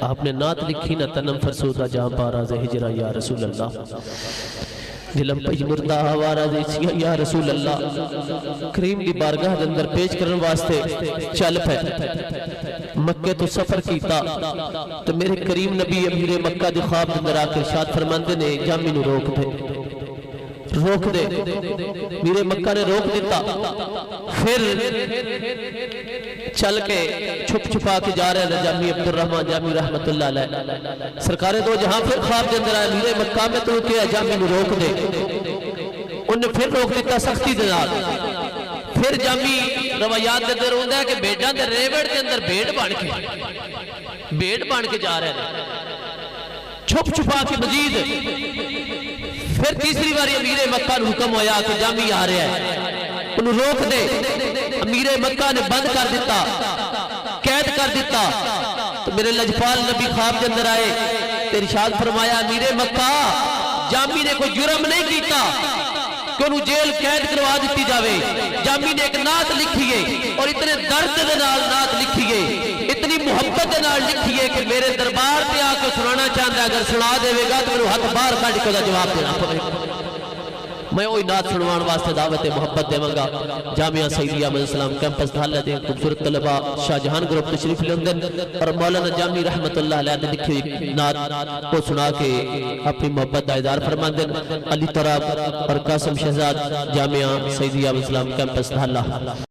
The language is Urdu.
آپ نے نعت لکھی نہ تنم فرسودہ جہاں پاراز ہجرہ یا رسول اللہ دلم پج مردہ آوارہ دیسیا یا رسول اللہ کریم دی بارگاہ دے اندر پیش کرن واسطے چل پہ مکہ تو سفر کیتا تو میرے کریم نبی امیر مکہ دی خواب دے اندر آ کے ارشاد فرماندے نے جامی نو روک دے میرے مکہ نے روک دیتا پھر چل کے چھپ چھپا کے جا رہے ہیں جامی عبدالرحمن جامی رحمت اللہ علیہ سرکار دو جہاں پھر خواب دے اندر آئے میرے مکہ میں تو کیا جامی نو روک دے انہیں پھر روک دیتا سختی دے نال پھر جامی روایات دے اندر ہوندہ ہے کہ بیٹاں دے ریوڑ دے اندر بیٹ بان کے جا رہے ہیں چھپ چھپا کے مجید پھر تیسری باری امیر مکہ نے حکم ہویا کہ جامی آ رہا ہے انہوں روک دے امیر مکہ نے بند کر دیتا قید کر دیتا تو میرے لجپال نبی خواب کے اندر آئے تو ارشاد فرمایا امیر مکہ جامی نے کوئی جرم نہیں کیتا کہ انہوں جیل قید کروا دیتی جاوے جامی نے ایک نعت لکھیے اور اتنے درد دے نال نعت لکھیے اتنی محبت دے نال لکھیے کہ میرے دربار پہ آ کے سنانا چاہتا ہے اگر سنا دے گا تو میرے ہاتھ باہر کھڑ کے جواب دینا پڑے میں وہی نعت سنوان واسطے دعوت محبت دے منگا جامعہ سیدیہ علیہ السلام کیمپس دھالہ دیں خوبصورت طلبہ شاہ جہان گروپ تشریف لندن اور مولانا جامی رحمت اللہ علیہ نے لکھی ہوئی نعت کو سنا کے اپنی محبت دا اظہار فرماندن علی طراب اور قاسم شہزاد جامعہ سیدیہ علیہ السلام کیمپس دھالہ